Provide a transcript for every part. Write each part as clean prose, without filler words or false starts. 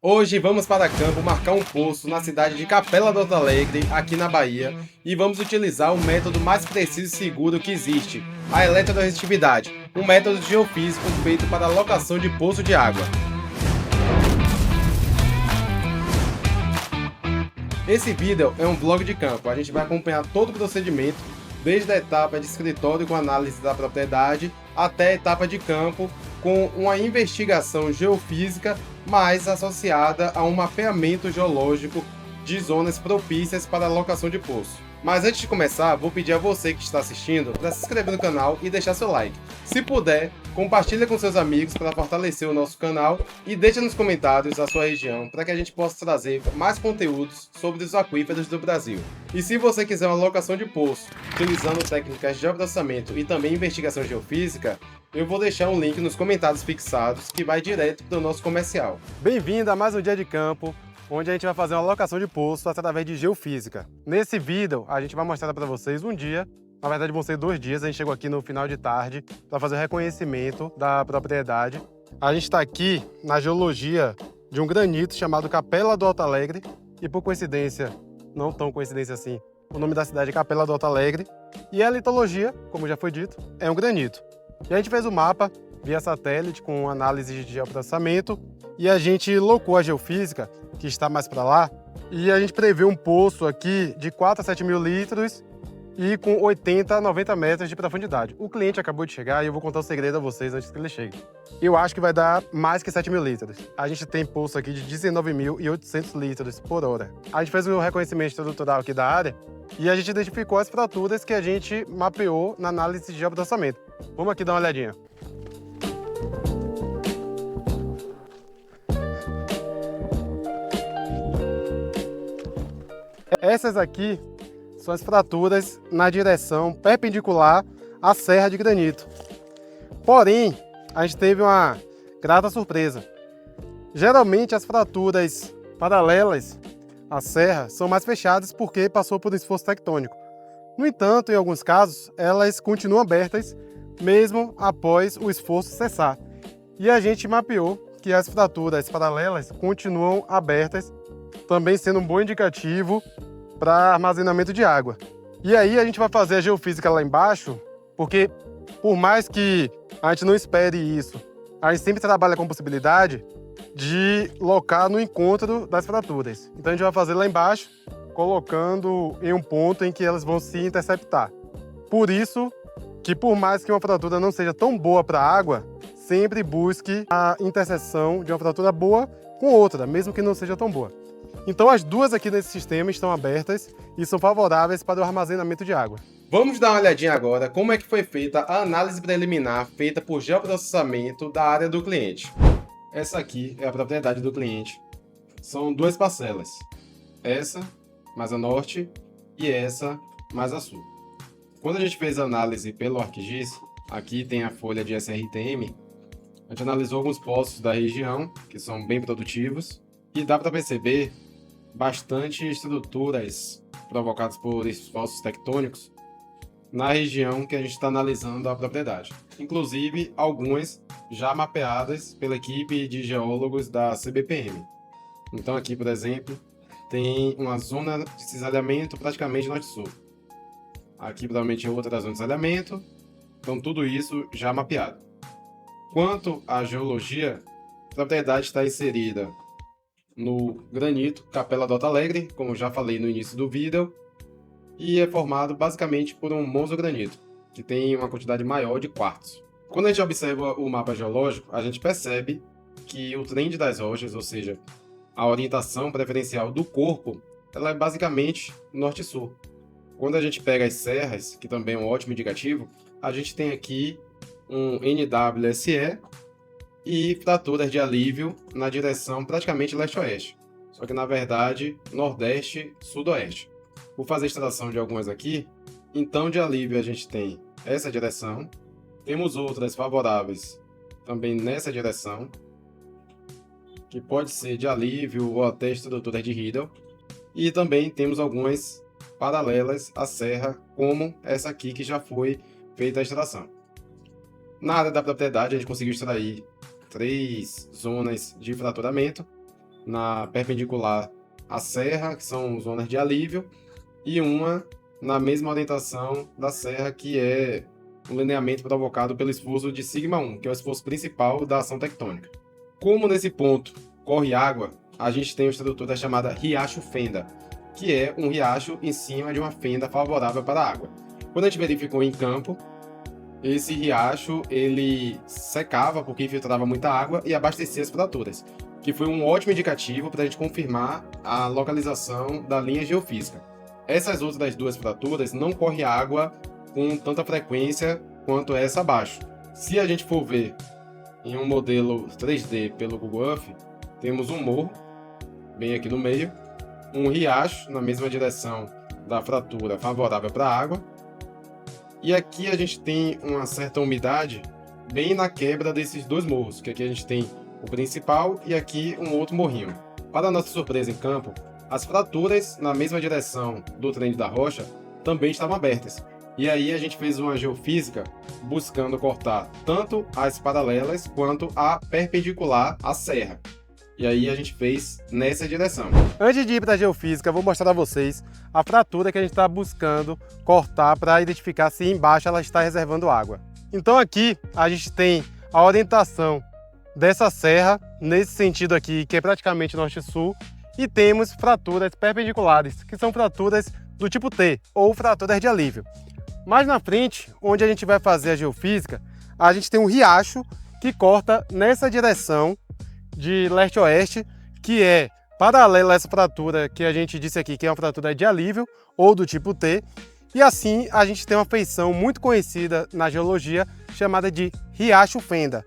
Hoje vamos para campo marcar um poço na cidade de Capela do Alto Alegre, aqui na Bahia, e vamos utilizar o método mais preciso e seguro que existe, a eletroresistitividade, um método geofísico feito para a locação de poço de água. Esse vídeo é um vlog de campo, a gente vai acompanhar todo o procedimento, desde a etapa de escritório com análise da propriedade, até a etapa de campo com uma investigação geofísica mais associada a um mapeamento geológico de zonas propícias para a locação de poço. Mas antes de começar, vou pedir a você que está assistindo para se inscrever no canal e deixar seu like. Se puder, compartilhe com seus amigos para fortalecer o nosso canal e deixe nos comentários a sua região para que a gente possa trazer mais conteúdos sobre os aquíferos do Brasil. E se você quiser uma locação de poço utilizando técnicas de geoprocessamento e também investigação geofísica, eu vou deixar um link nos comentários fixados que vai direto para o nosso comercial. Bem-vindo a mais um dia de campo, onde a gente vai fazer uma locação de poço através de geofísica. Nesse vídeo, a gente vai mostrar para vocês um dia, na verdade vão ser 2 dias, a gente chegou aqui no final de tarde para fazer o reconhecimento da propriedade. A gente está aqui na geologia de um granito chamado Capela do Alto Alegre e, por coincidência, não tão coincidência assim, o nome da cidade é Capela do Alto Alegre e a litologia, como já foi dito, é um granito. E a gente fez o mapa via satélite com análise de geoprocessamento e a gente locou a geofísica, que está mais para lá, e a gente prevê um poço aqui de 4 a 7 mil litros e com 80 a 90 metros de profundidade. O cliente acabou de chegar e eu vou contar o segredo a vocês antes que ele chegue. Eu acho que vai dar mais que 7 mil litros. A gente tem poço aqui de 19.800 litros por hora. A gente fez o reconhecimento estrutural aqui da área e a gente identificou as fraturas que a gente mapeou na análise de geoprocessamento. Vamos aqui dar uma olhadinha. Essas aqui são as fraturas na direção perpendicular à serra de granito. Porém, a gente teve uma grata surpresa. Geralmente as fraturas paralelas à serra são mais fechadas porque passou por um esforço tectônico. No entanto, em alguns casos, elas continuam abertas mesmo após o esforço cessar. E a gente mapeou que as fraturas paralelas continuam abertas, também sendo um bom indicativo para armazenamento de água. E aí a gente vai fazer a geofísica lá embaixo, porque por mais que a gente não espere isso, a gente sempre trabalha com a possibilidade de locar no encontro das fraturas. Então a gente vai fazer lá embaixo, colocando em um ponto em que elas vão se interceptar. Por isso que por mais que uma fratura não seja tão boa para a água, sempre busque a interseção de uma fratura boa com outra, mesmo que não seja tão boa. Então as duas aqui nesse sistema estão abertas e são favoráveis para o armazenamento de água. Vamos dar uma olhadinha agora como é que foi feita a análise preliminar feita por geoprocessamento da área do cliente. Essa aqui é a propriedade do cliente. São 2 parcelas. Essa mais a norte e essa mais a sul. Quando a gente fez a análise pelo ArcGIS, aqui tem a folha de SRTM, a gente analisou alguns poços da região, que são bem produtivos, e dá para perceber bastante estruturas provocadas por esforços tectônicos na região que a gente está analisando a propriedade. Inclusive, algumas já mapeadas pela equipe de geólogos da CBPM. Então aqui, por exemplo, tem uma zona de cisalhamento praticamente norte-sul. Aqui provavelmente é outra zona de cisalhamento. Então tudo isso já mapeado. Quanto à geologia, a propriedade está inserida no granito Capela do Alto Alegre, como já falei no início do vídeo, e é formado basicamente por um mosogranito, que tem uma quantidade maior de quartzo. Quando a gente observa o mapa geológico, a gente percebe que o trend das rochas, ou seja, a orientação preferencial do corpo, ela é basicamente norte-sul. Quando a gente pega as serras, que também é um ótimo indicativo, a gente tem aqui um NWSE e fraturas de alívio na direção praticamente leste-oeste, só que na verdade nordeste-sudoeste. Vou fazer a extração de algumas aqui. Então de alívio a gente tem essa direção, temos outras favoráveis também nessa direção, que pode ser de alívio ou até estruturas de Riedel, e também temos algumas paralelas à serra, como essa aqui que já foi feita a extração. Na área da propriedade a gente conseguiu extrair 3 zonas de fraturamento, na perpendicular à serra, que são zonas de alívio, e uma na mesma orientação da serra, que é um lineamento provocado pelo esforço de σ1, que é o esforço principal da ação tectônica. Como nesse ponto corre água, a gente tem uma estrutura chamada riacho-fenda, que é um riacho em cima de uma fenda favorável para a água. Quando a gente verificou em campo, esse riacho ele secava porque infiltrava muita água e abastecia as fraturas, que foi um ótimo indicativo para a gente confirmar a localização da linha geofísica. Essas outras duas fraturas não corre água com tanta frequência quanto essa abaixo. Se a gente for ver em um modelo 3D pelo Google Earth, temos um morro, bem aqui no meio, um riacho na mesma direção da fratura favorável para a água, e aqui a gente tem uma certa umidade bem na quebra desses dois morros, que aqui a gente tem o principal e aqui um outro morrinho. Para nossa surpresa em campo, as fraturas na mesma direção do trend da rocha também estavam abertas. E aí a gente fez uma geofísica buscando cortar tanto as paralelas quanto a perpendicular à serra. E aí a gente fez nessa direção. Antes de ir para a geofísica, eu vou mostrar a vocês a fratura que a gente está buscando cortar para identificar se embaixo ela está reservando água. Então aqui a gente tem a orientação dessa serra, nesse sentido aqui, que é praticamente norte-sul, e temos fraturas perpendiculares, que são fraturas do tipo T, ou fraturas de alívio. Mais na frente, onde a gente vai fazer a geofísica, a gente tem um riacho que corta nessa direção de leste-oeste, que é paralela a essa fratura que a gente disse aqui, que é uma fratura de alívio, ou do tipo T, e assim a gente tem uma feição muito conhecida na geologia, chamada de riacho-fenda.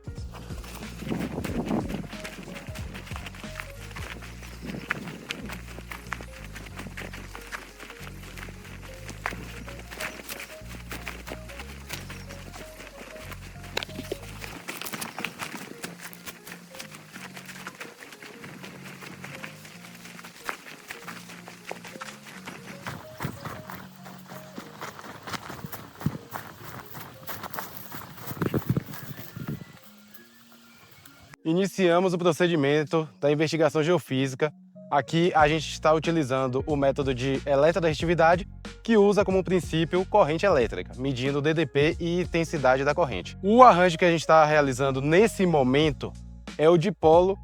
Iniciamos o procedimento da investigação geofísica. Aqui a gente está utilizando o método de eletroderretividade, que usa como princípio corrente elétrica, medindo o DDP e intensidade da corrente. O arranjo que a gente está realizando nesse momento é o dipolo.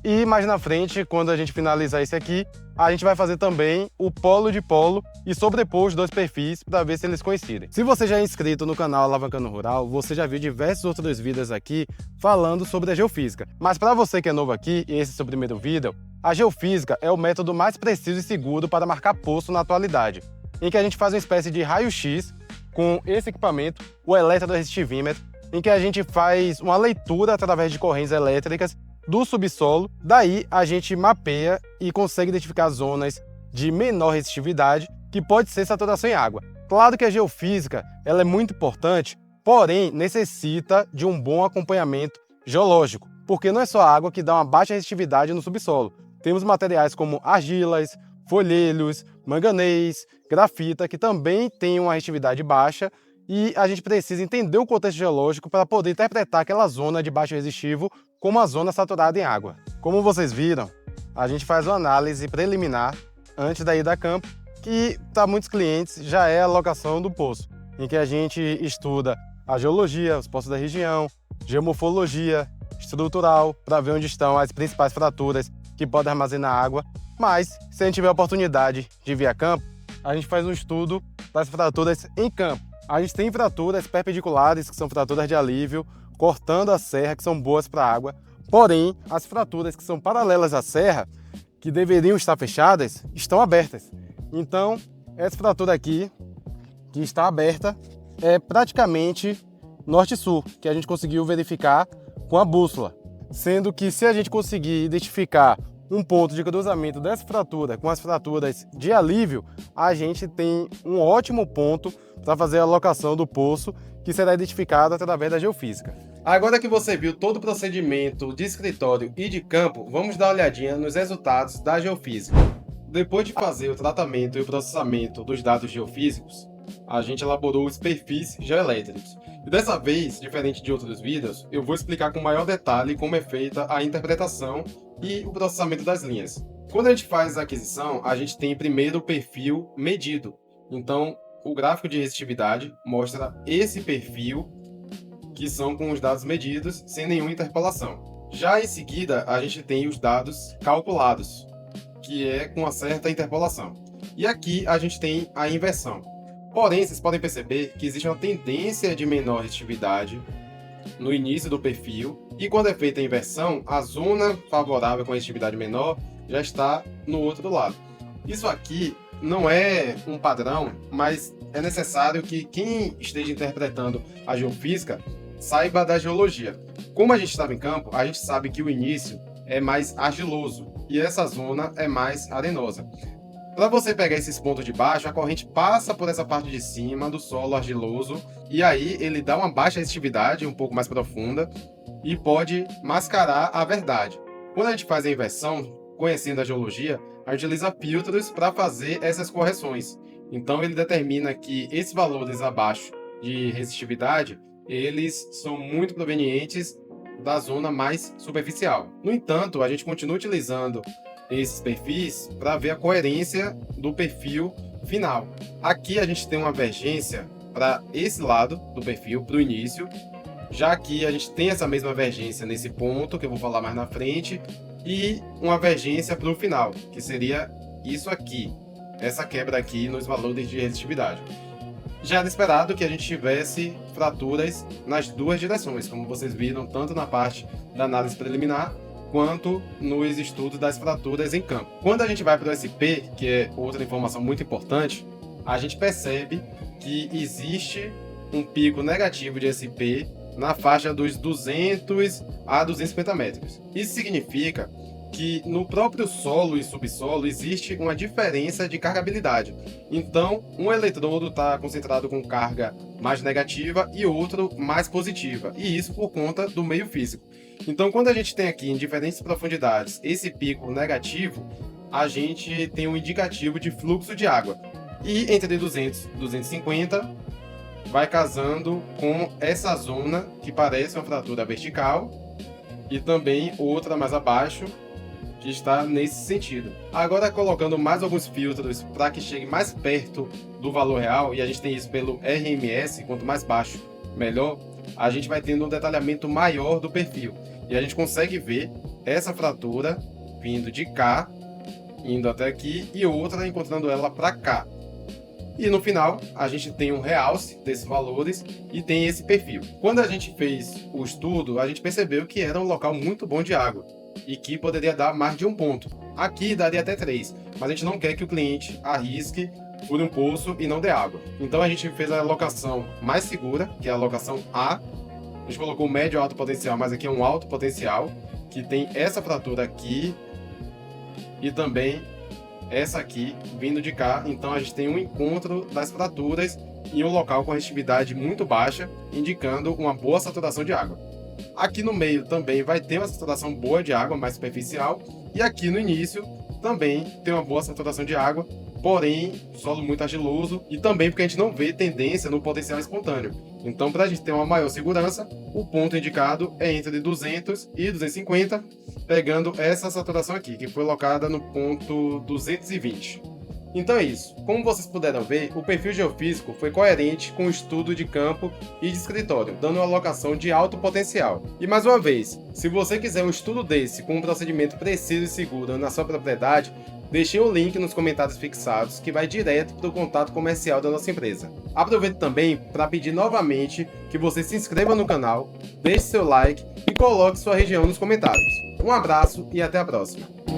E mais na frente, quando a gente finalizar esse aqui, a gente vai fazer também o polo-dipolo e sobrepor os dois perfis para ver se eles coincidem. Se você já é inscrito no canal Alavancando Rural, você já viu diversos outros vídeos aqui falando sobre a geofísica. Mas para você que é novo aqui, e esse é o seu primeiro vídeo, a geofísica é o método mais preciso e seguro para marcar poço na atualidade, em que a gente faz uma espécie de raio-x com esse equipamento, o eletroderretivímetro, em que a gente faz uma leitura através de correntes elétricas do subsolo. Daí a gente mapeia e consegue identificar zonas de menor resistividade, que pode ser saturação em água. Claro que a geofísica ela é muito importante, porém necessita de um bom acompanhamento geológico, porque não é só a água que dá uma baixa resistividade no subsolo. Temos materiais como argilas, folhelhos, manganês, grafita, que também têm uma resistividade baixa, e a gente precisa entender o contexto geológico para poder interpretar aquela zona de baixo resistivo como uma zona saturada em água. Como vocês viram, a gente faz uma análise preliminar antes da ida a campo, que para muitos clientes já é a locação do poço, em que a gente estuda a geologia, os poços da região, geomorfologia estrutural, para ver onde estão as principais fraturas que podem armazenar água. Mas, se a gente tiver a oportunidade de vir a campo, a gente faz um estudo das fraturas em campo. A gente tem fraturas perpendiculares, que são fraturas de alívio, cortando a serra, que são boas para a água. Porém, as fraturas que são paralelas à serra, que deveriam estar fechadas, estão abertas. Então, essa fratura aqui, que está aberta, é praticamente norte-sul, que a gente conseguiu verificar com a bússola. Sendo que se a gente conseguir identificar um ponto de cruzamento dessa fratura com as fraturas de alívio, a gente tem um ótimo ponto para fazer a locação do poço, que será identificado através da geofísica. Agora que você viu todo o procedimento de escritório e de campo, vamos dar uma olhadinha nos resultados da geofísica. Depois de fazer o tratamento e o processamento dos dados geofísicos, a gente elaborou os perfis geoelétricos. E dessa vez, diferente de outros vídeos, eu vou explicar com maior detalhe como é feita a interpretação e o processamento das linhas. Quando a gente faz a aquisição, a gente tem primeiro o perfil medido. Então, o gráfico de resistividade mostra esse perfil, que são com os dados medidos, sem nenhuma interpolação. Já em seguida, a gente tem os dados calculados, que é com uma certa interpolação. E aqui a gente tem a inversão. Porém, vocês podem perceber que existe uma tendência de menor resistividade no início do perfil, e quando é feita a inversão, a zona favorável com a resistividade menor já está no outro lado. Isso aqui não é um padrão, mas é necessário que quem esteja interpretando a geofísica saiba da geologia. Como a gente estava em campo, a gente sabe que o início é mais argiloso e essa zona é mais arenosa. Para você pegar esses pontos de baixo, a corrente passa por essa parte de cima do solo argiloso e aí ele dá uma baixa resistividade, um pouco mais profunda, e pode mascarar a verdade. Quando a gente faz a inversão, conhecendo a geologia, a gente utiliza filtros para fazer essas correções. Então ele determina que esses valores abaixo de resistividade, eles são muito provenientes da zona mais superficial. No entanto, a gente continua utilizando esses perfis para ver a coerência do perfil final. Aqui a gente tem uma divergência para esse lado do perfil, para o início, já que a gente tem essa mesma divergência nesse ponto, que eu vou falar mais na frente, e uma divergência para o final, que seria isso aqui, essa quebra aqui nos valores de resistividade. Já era esperado que a gente tivesse fraturas nas duas direções, como vocês viram, tanto na parte da análise preliminar, quanto nos estudos das fraturas em campo. Quando a gente vai para o SP, que é outra informação muito importante, a gente percebe que existe um pico negativo de SP na faixa dos 200 a 250 metros. Isso significa que no próprio solo e subsolo existe uma diferença de carregabilidade. Então, um eletrodo está concentrado com carga mais negativa e outro mais positiva, e isso por conta do meio físico. Então, quando a gente tem aqui em diferentes profundidades esse pico negativo, a gente tem um indicativo de fluxo de água. E entre 200 e 250 vai casando com essa zona que parece uma fratura vertical e também outra mais abaixo que está nesse sentido. Agora, colocando mais alguns filtros para que chegue mais perto do valor real, e a gente tem isso pelo RMS, quanto mais baixo, melhor, a gente vai tendo um detalhamento maior do perfil. E a gente consegue ver essa fratura vindo de cá, indo até aqui, e outra encontrando ela para cá. E no final, a gente tem um realce desses valores e tem esse perfil. Quando a gente fez o estudo, a gente percebeu que era um local muito bom de água e que poderia dar mais de um ponto. Aqui daria até 3, mas a gente não quer que o cliente arrisque, fure um poço e não dê água. Então a gente fez a alocação mais segura, que é a alocação A. A gente colocou médio alto potencial, mas aqui é um alto potencial, que tem essa fratura aqui e também essa aqui vindo de cá. Então a gente tem um encontro das fraturas em um local com resistividade muito baixa, indicando uma boa saturação de água. Aqui no meio também vai ter uma saturação boa de água, mais superficial, e aqui no início também tem uma boa saturação de água, porém solo muito argiloso, e também porque a gente não vê tendência no potencial espontâneo. Então, para a gente ter uma maior segurança, o ponto indicado é entre 200 e 250, pegando essa saturação aqui, que foi colocada no ponto 220. Então é isso. Como vocês puderam ver, o perfil geofísico foi coerente com o estudo de campo e de escritório, dando uma alocação de alto potencial. E mais uma vez, se você quiser um estudo desse com um procedimento preciso e seguro na sua propriedade, deixei o link nos comentários fixados que vai direto para o contato comercial da nossa empresa. Aproveito também para pedir novamente que você se inscreva no canal, deixe seu like e coloque sua região nos comentários. Um abraço e até a próxima!